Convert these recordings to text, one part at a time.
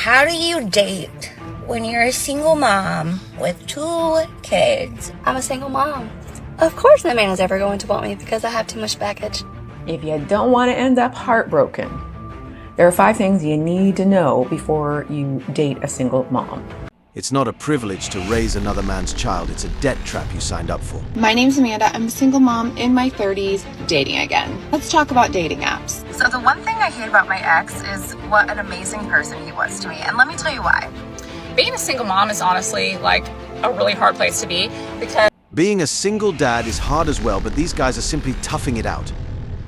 How do you date when you're a single mom with 2 kids? I'm a single mom. Of course no man is ever going to want me because I have too much baggage. If you don't want to end up heartbroken, there are 5 things you need to know before you date a single mom. It's not a privilege to raise another man's child. It's a debt trap you signed up for. My name's Amanda. I'm a single mom in my 30s, dating again. Let's talk about dating apps. So the one thing I hate about my ex is what an amazing person he was to me. And let me tell you why. Being a single mom is honestly like a really hard place to be because Being a single dad is hard as well, but these guys are simply toughing it out.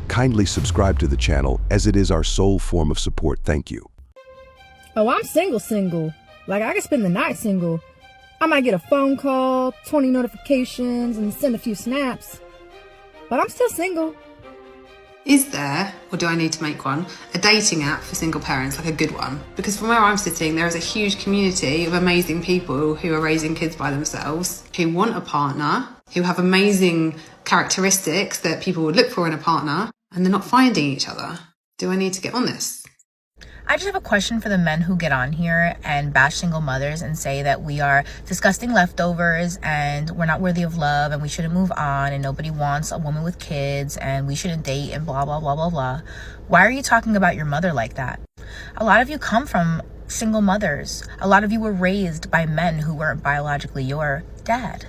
Kindly subscribe to the channel, as it is our sole form of support. Thank you. Oh, I'm single. Like, I can spend the night single. I might get a phone call, 20 notifications, and send a few snaps. But I'm still single. Is there, or do I need to make one, a dating app for single parents, like a good one? Because from where I'm sitting, there is a huge community of amazing people who are raising kids by themselves, who want a partner, who have amazing characteristics that people would look for in a partner, and they're not finding each other. Do I need to get on this? I just have a question for the men who get on here and bash single mothers and say that we are disgusting leftovers and we're not worthy of love and we shouldn't move on and nobody wants a woman with kids and we shouldn't date and blah, blah, blah, blah, blah. Why are you talking about your mother like that? A lot of you come from single mothers. A lot of you were raised by men who weren't biologically your dad.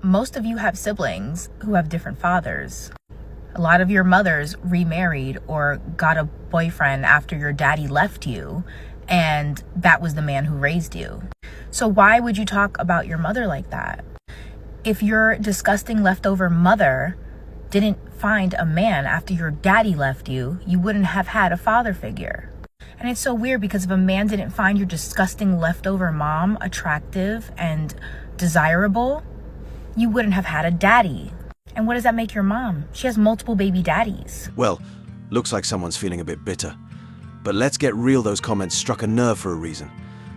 Most of you have siblings who have different fathers. A lot of your mothers remarried or got a boyfriend after your daddy left you, and that was the man who raised you. So why would you talk about your mother like that? If your disgusting leftover mother didn't find a man after your daddy left you, you wouldn't have had a father figure. And it's so weird because if a man didn't find your disgusting leftover mom attractive and desirable, you wouldn't have had a daddy. And what does that make your mom? She has multiple baby daddies. Well, looks like someone's feeling a bit bitter. But let's get real, those comments struck a nerve for a reason.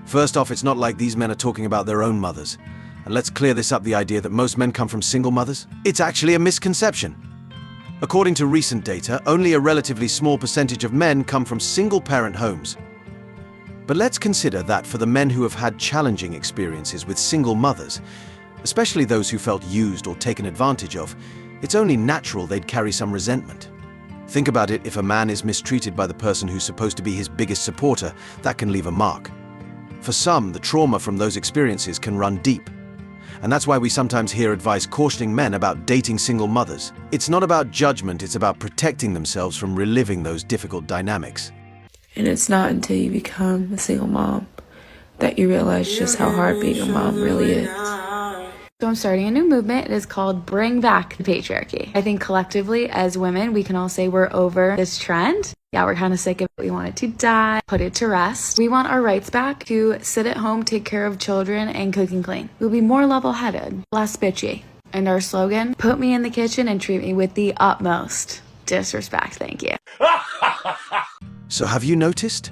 First off, it's not like these men are talking about their own mothers. And let's clear this up, the idea that most men come from single mothers. It's actually a misconception. According to recent data, only a relatively small percentage of men come from single-parent homes. But let's consider that for the men who have had challenging experiences with single mothers, especially those who felt used or taken advantage of, it's only natural they'd carry some resentment. Think about it, if a man is mistreated by the person who's supposed to be his biggest supporter, that can leave a mark. For some, the trauma from those experiences can run deep. And that's why we sometimes hear advice cautioning men about dating single mothers. It's not about judgment, it's about protecting themselves from reliving those difficult dynamics. And it's not until you become a single mom that you realize just how hard being a mom really is. So I'm starting a new movement. It is called Bring Back the Patriarchy. I think collectively as women, we can all say we're over this trend. Yeah, we're kind of sick of it. We want it to die, put it to rest. We want our rights back to sit at home, take care of children, and cook and clean. We'll be more level-headed, less bitchy. And our slogan, put me in the kitchen and treat me with the utmost disrespect. Thank you. So have you noticed?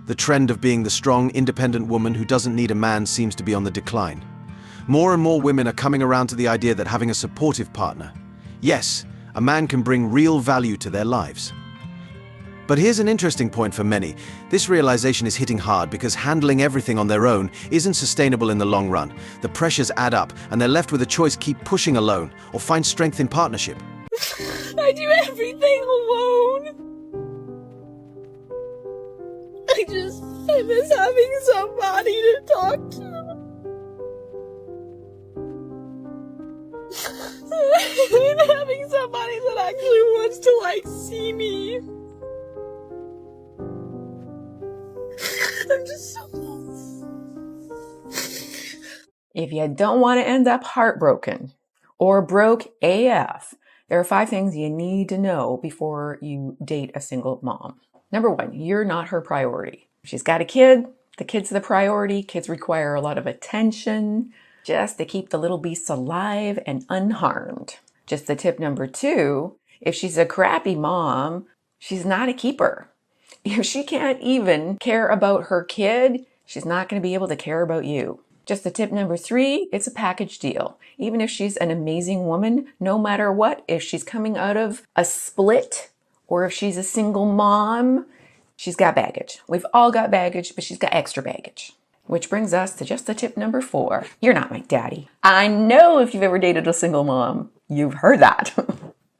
The trend of being the strong, independent woman who doesn't need a man seems to be on the decline. More and more women are coming around to the idea that having a supportive partner, yes, a man can bring real value to their lives. But here's an interesting point for many. This realization is hitting hard because handling everything on their own isn't sustainable in the long run. The pressures add up and they're left with a choice: keep pushing alone or find strength in partnership. I do everything alone. I miss having somebody to talk to. And having somebody that actually wants to, like, see me. I'm just so lost. If you don't want to end up heartbroken or broke AF, there are 5 things you need to know before you date a single mom. Number 1, you're not her priority. She's got a kid, the kid's the priority. Kids require a lot of attention just to keep the little beasts alive and unharmed. Just the tip number 2, if she's a crappy mom, she's not a keeper. If she can't even care about her kid, she's not going to be able to care about you. Just the tip number 3, it's a package deal. Even if she's an amazing woman, no matter what, if she's coming out of a split or if she's a single mom, She's got baggage. We've all got baggage, but she's got extra baggage. Which brings us to just the tip number 4. You're not my daddy. I know if you've ever dated a single mom, you've heard that.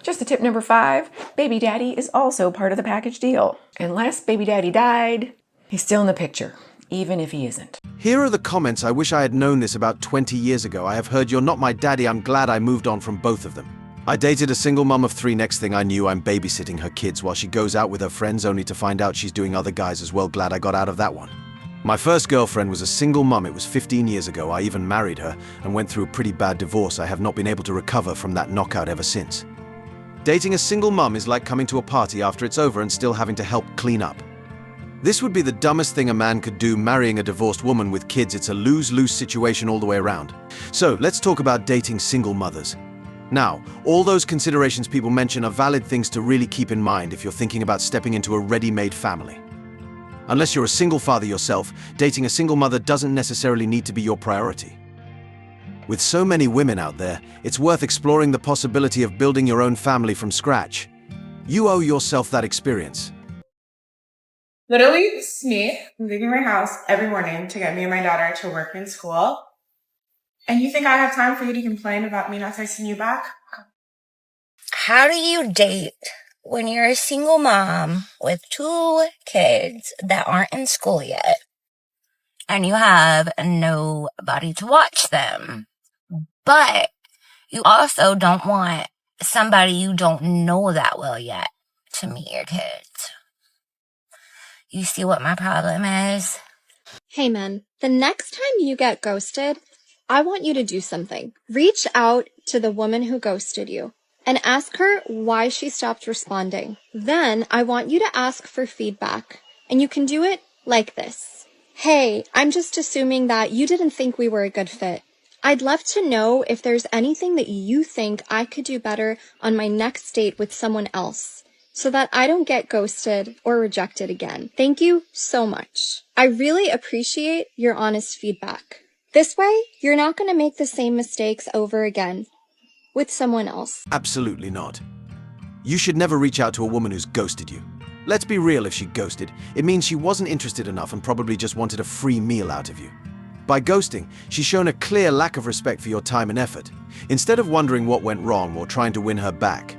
Just the tip number 5, baby daddy is also part of the package deal. Unless baby daddy died, he's still in the picture, even if he isn't. Here are the comments. I wish I had known this about 20 years ago. I have heard you're not my daddy. I'm glad I moved on from both of them. I dated a single mum of 3. Next thing I knew, I'm babysitting her kids while she goes out with her friends, only to find out she's doing other guys as well. Glad I got out of that one. My first girlfriend was a single mum. It was 15 years ago. I even married her and went through a pretty bad divorce. I have not been able to recover from that knockout ever since. Dating a single mum is like coming to a party after it's over and still having to help clean up. This would be the dumbest thing a man could do, marrying a divorced woman with kids. It's a lose-lose situation all the way around. So let's talk about dating single mothers. Now, all those considerations people mention are valid things to really keep in mind if you're thinking about stepping into a ready-made family. Unless you're a single father yourself, dating a single mother doesn't necessarily need to be your priority. With so many women out there, it's worth exploring the possibility of building your own family from scratch. You owe yourself that experience. Literally, it's me leaving my house every morning to get me and my daughter to work and school. And you think I have time for you to complain about me not texting you back? How do you date when you're a single mom with 2 kids that aren't in school yet and you have nobody to watch them? But you also don't want somebody you don't know that well yet to meet your kids. You see what my problem is? Hey man, the next time you get ghosted, I want you to do something. Reach out to the woman who ghosted you and ask her why she stopped responding. Then I want you to ask for feedback, and you can do it like this. Hey, I'm just assuming that you didn't think we were a good fit. I'd love to know if there's anything that you think I could do better on my next date with someone else, so that I don't get ghosted or rejected again. Thank you so much. I really appreciate your honest feedback. This way, you're not going to make the same mistakes over again with someone else. Absolutely not. You should never reach out to a woman who's ghosted you. Let's be real, if she ghosted, it means she wasn't interested enough and probably just wanted a free meal out of you. By ghosting, she's shown a clear lack of respect for your time and effort. Instead of wondering what went wrong or trying to win her back,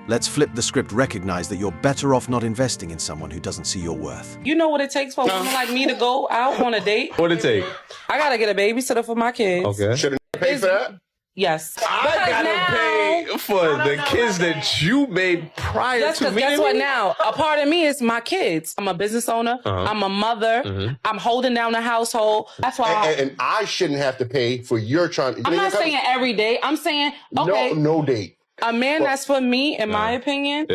let's flip the script. Recognize that you're better off not investing in someone who doesn't see your worth. You know what it takes for a woman like me to go out on a date? What it take? I gotta get a babysitter for my kids. Okay. Should I pay for that? Yes. I gotta pay for the kids that you made prior to me. Guess what now? A part of me is my kids. I'm a business owner. I'm a mother. I'm holding down the household. That's why And I shouldn't have to pay for your trying. I'm not saying every day. I'm saying, okay. No date. A man that's for me, in my opinion,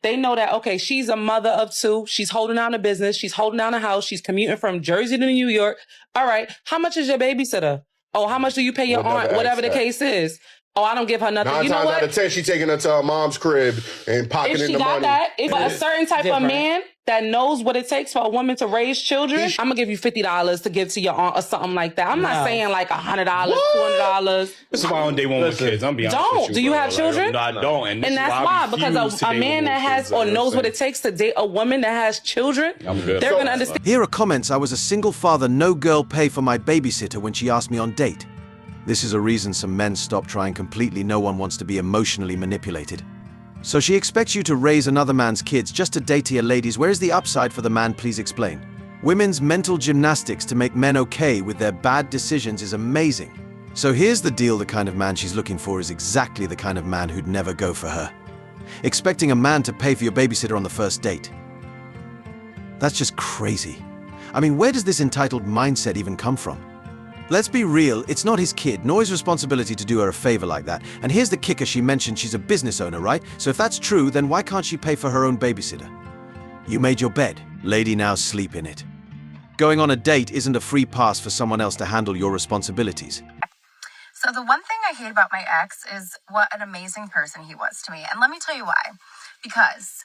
they know that, okay, she's a mother of 2. She's holding down a business. She's holding down a house. She's commuting from Jersey to New York. All right. How much is your babysitter? Oh, how much do you pay your aunt? Whatever the case is. Oh, I don't give her nothing. 9 you know times what? out of 10, she's taking her to her mom's crib and pocketing the money. If a certain type of man that knows what it takes for a woman to raise children, I'm gonna give you $50 to give to your aunt or something like that. I'm not saying like $100, $200. This is why I don't date one with kids. I'm being honest with you. Do you have children? No, I don't. And that's why, because a man that has or knows what it takes to date a woman that has children, they're gonna understand. Here are comments. I was a single father. No girl pay for my babysitter when she asked me on date. This is a reason some men stop trying completely. No one wants to be emotionally manipulated. So she expects you to raise another man's kids just to date here. Ladies, where is the upside for the man? Please explain. Women's mental gymnastics to make men okay with their bad decisions is amazing. So here's the deal. The kind of man she's looking for is exactly the kind of man who'd never go for her. Expecting a man to pay for your babysitter on the first date. That's just crazy. I mean, where does this entitled mindset even come from? Let's be real, it's not his kid, nor his responsibility to do her a favor like that. And here's the kicker. She mentioned she's a business owner, right? So if that's true, then why can't she pay for her own babysitter? You made your bed. Lady, now sleep in it. Going on a date isn't a free pass for someone else to handle your responsibilities. So the one thing I hate about my ex is what an amazing person he was to me. And let me tell you why. Because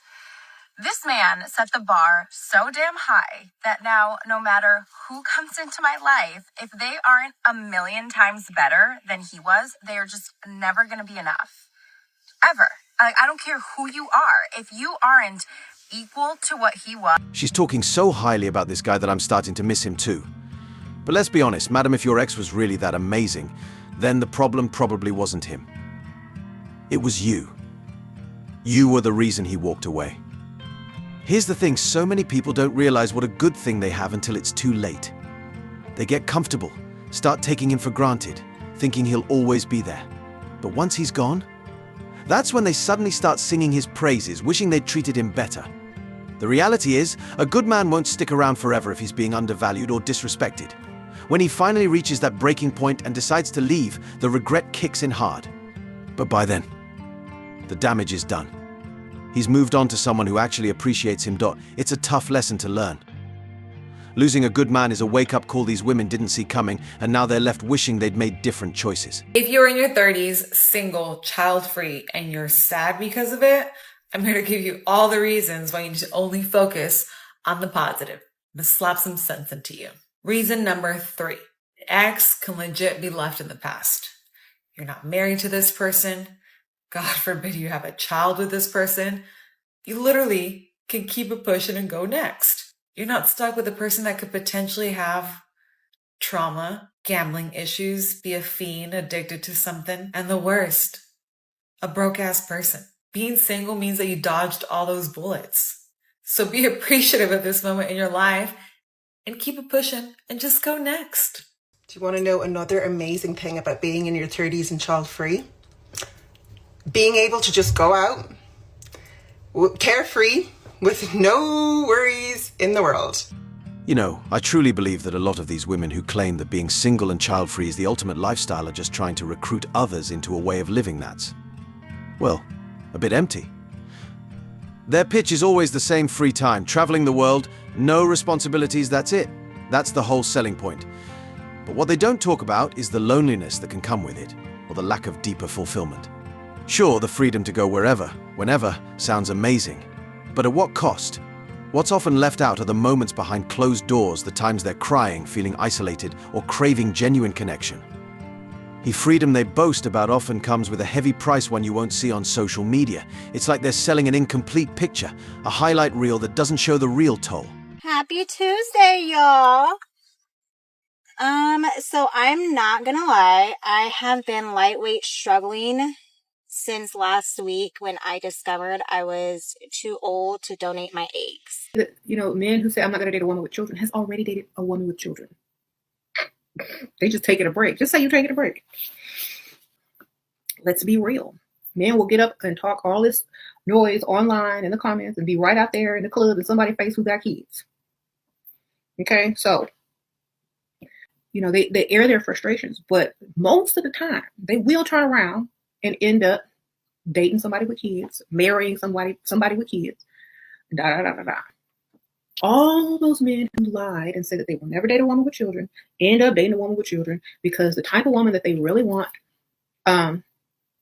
this man set the bar so damn high that now no matter who comes into my life, if they aren't a million times better than he was, they are just never going to be enough. Ever. I don't care who you are. If you aren't equal to what he was. She's talking so highly about this guy that I'm starting to miss him too. But let's be honest, madam, if your ex was really that amazing, then the problem probably wasn't him. It was you. You were the reason he walked away. Here's the thing, so many people don't realize what a good thing they have until it's too late. They get comfortable, start taking him for granted, thinking he'll always be there. But once he's gone, that's when they suddenly start singing his praises, wishing they'd treated him better. The reality is, a good man won't stick around forever if he's being undervalued or disrespected. When he finally reaches that breaking point and decides to leave, the regret kicks in hard. But by then, the damage is done. He's moved on to someone who actually appreciates him. It's a tough lesson to learn. Losing a good man is a wake-up call these women didn't see coming, and now they're left wishing they'd made different choices. If you're in your 30s, single, child-free, and you're sad because of it, I'm here to give you all the reasons why you need to only focus on the positive. I'm gonna slap some sense into you. Reason number 3, ex can legit be left in the past. You're not married to this person. God forbid you have a child with this person. You literally can keep it pushing and go next. You're not stuck with a person that could potentially have trauma, gambling issues, be a fiend, addicted to something, and the worst, a broke-ass person. Being single means that you dodged all those bullets. So be appreciative of this moment in your life and keep it pushing and just go next. Do you want to know another amazing thing about being in your 30s and child-free? Being able to just go out, carefree, with no worries in the world. You know, I truly believe that a lot of these women who claim that being single and child-free is the ultimate lifestyle are just trying to recruit others into a way of living that's, well, a bit empty. Their pitch is always the same: free time, traveling the world, no responsibilities, that's it. That's the whole selling point. But what they don't talk about is the loneliness that can come with it, or the lack of deeper fulfillment. Sure, the freedom to go wherever, whenever, sounds amazing. But at what cost? What's often left out are the moments behind closed doors, the times they're crying, feeling isolated, or craving genuine connection. The freedom they boast about often comes with a heavy price one you won't see on social media. It's like they're selling an incomplete picture, a highlight reel that doesn't show the real toll. Happy Tuesday, y'all. So I'm not gonna lie, I have been lightweight struggling since last week when I discovered I was too old to donate my eggs. You know, men who say, I'm not going to date a woman with children, has already dated a woman with children. They just taking a break. Just say you're taking a break. Let's be real. Men will get up and talk all this noise online in the comments and be right out there in the club in somebody's face who got kids. Okay, so, you know, they air their frustrations, but most of the time they will turn around and end up dating somebody with kids, marrying somebody with kids, All those men who lied and said that they will never date a woman with children end up dating a woman with children because the type of woman that they really want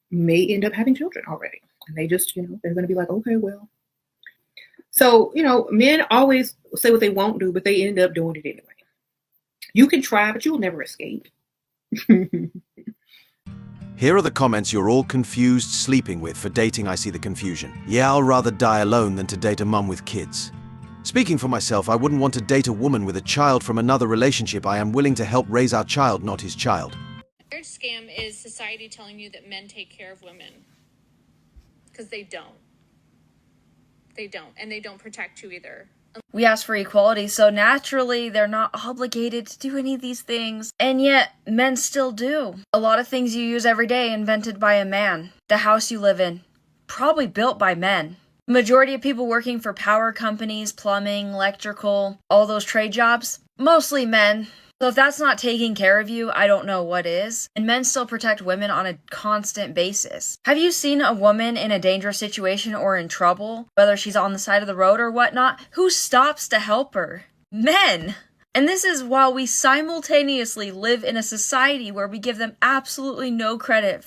may end up having children already. And they just, they're going to be like, okay, well. So, men always say what they won't do, but they end up doing it anyway. You can try, but you'll never escape. Here are the comments you're all confused sleeping with. For dating, I see the confusion. Yeah, I'll rather die alone than to date a mum with kids. Speaking for myself, I wouldn't want to date a woman with a child from another relationship. I am willing to help raise our child, not his child. Marriage scam is society telling you that men take care of women. Because they don't. They don't. And they don't protect you either. We ask for equality, so naturally they're not obligated to do any of these things. And yet, men still do. A lot of things you use every day invented by a man. The house you live in, probably built by men. Majority of people working for power companies, plumbing, electrical, all those trade jobs, mostly men. So if that's not taking care of you, I don't know what is. And men still protect women on a constant basis. Have you seen a woman in a dangerous situation or in trouble, whether she's on the side of the road or whatnot? Who stops to help her? Men! And this is while we simultaneously live in a society where we give them absolutely no credit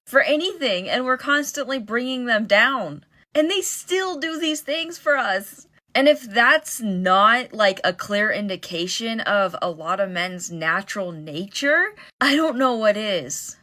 for anything, and we're constantly bringing them down. And they still do these things for us. And if that's not like a clear indication of a lot of men's natural nature, I don't know what is.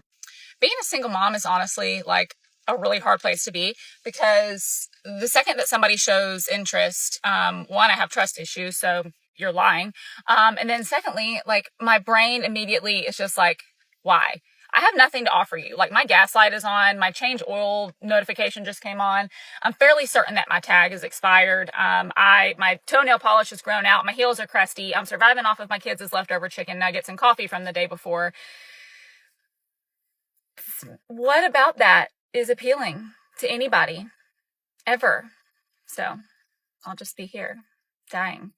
Being a single mom is honestly like a really hard place to be, because the second that somebody shows interest, one, I have trust issues, so you're lying. And then secondly, like, my brain immediately is just like, why? I have nothing to offer you. Like, my gas light is on, my change oil notification just came on. I'm fairly certain that my tag is expired. My toenail polish has grown out. My heels are crusty. I'm surviving off of my kids' leftover chicken nuggets and coffee from the day before. What about that is appealing to anybody ever? So I'll just be here, dying,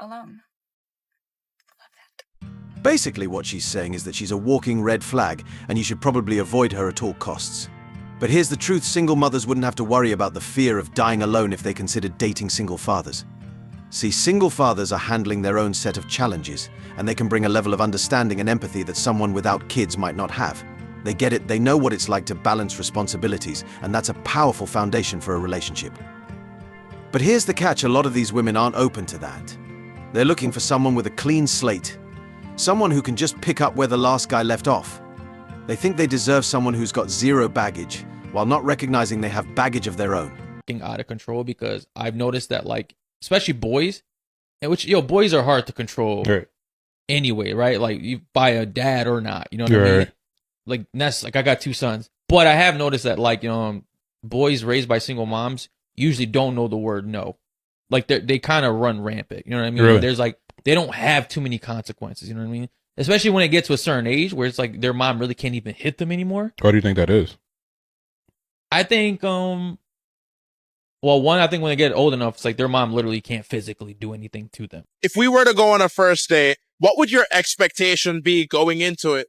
alone. Basically, what she's saying is that she's a walking red flag, and you should probably avoid her at all costs. But here's the truth: single mothers wouldn't have to worry about the fear of dying alone if they considered dating single fathers. See, single fathers are handling their own set of challenges, and they can bring a level of understanding and empathy that someone without kids might not have. They get it, they know what it's like to balance responsibilities, and that's a powerful foundation for a relationship. But here's the catch: a lot of these women aren't open to that. They're looking for someone with a clean slate. Someone who can just pick up where the last guy left off. They think they deserve someone who's got zero baggage, while not recognizing they have baggage of their own. Out of control, because I've noticed that, like, especially boys, and which, boys are hard to control anyway, right? Like, you by a dad or not, you know what I mean? Like, that's, like, I got 2 sons, but I have noticed that, like, boys raised by single moms usually don't know the word no. Like, they kind of run rampant, you know what I mean? Really? There's, like, they don't have too many consequences, you know what I mean? Especially when it gets to a certain age where it's like their mom really can't even hit them anymore. Why do you think that is? I think, well, one, I think when they get old enough, it's like their mom literally can't physically do anything to them. If we were to go on a first date, what would your expectation be going into it?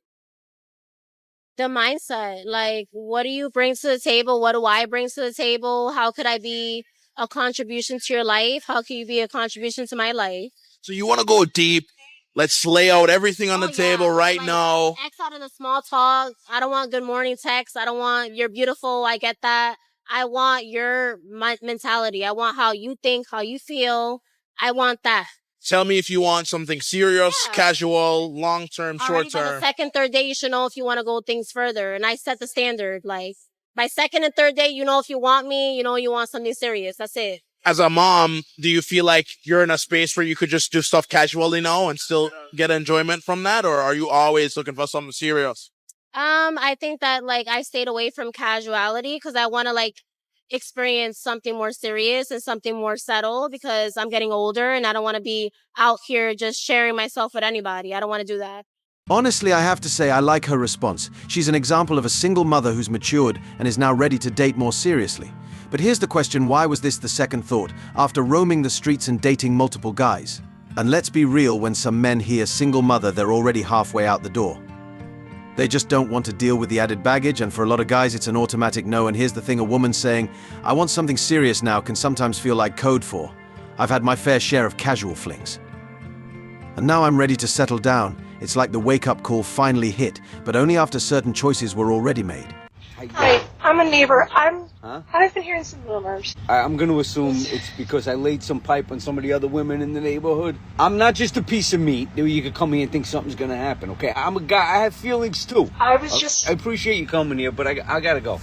The mindset, like, what do you bring to the table? What do I bring to the table? How could I be a contribution to your life? How can you be a contribution to my life? So you want to go deep. Let's lay out everything on the table right now. X out of the small talk. I don't want good morning text. I don't want you're beautiful. I get that. I want your mentality. I want how you think, how you feel. I want that. Tell me if you want something serious, casual, long-term, short-term. By the second, third day, you should know if you want to go things further. And I set the standard. Like, by second and third day, you know if you want me, you know you want something serious. That's it. As a mom, do you feel like you're in a space where you could just do stuff casually now and still get enjoyment from that? Or are you always looking for something serious? I think that, like, I stayed away from casuality because I want to, like, experience something more serious and something more settled because I'm getting older and I don't want to be out here just sharing myself with anybody. I don't want to do that. Honestly, I have to say I like her response. She's an example of a single mother who's matured and is now ready to date more seriously. But here's the question: why was this the second thought after roaming the streets and dating multiple guys? And let's be real, when some men hear single mother, they're already halfway out the door. They just don't want to deal with the added baggage, and for a lot of guys it's an automatic no. And here's the thing: a woman saying, "I want something serious now," can sometimes feel like code for, "I've had my fair share of casual flings. And now I'm ready to settle down." It's like the wake-up call finally hit, but only after certain choices were already made. Hi, I'm a neighbor. I've been hearing some rumors. I'm going to assume it's because I laid some pipe on some of the other women in the neighborhood. I'm not just a piece of meat that you could come here and think something's going to happen, okay? I'm a guy. I have feelings, too. I was just... I appreciate you coming here, but I got to go.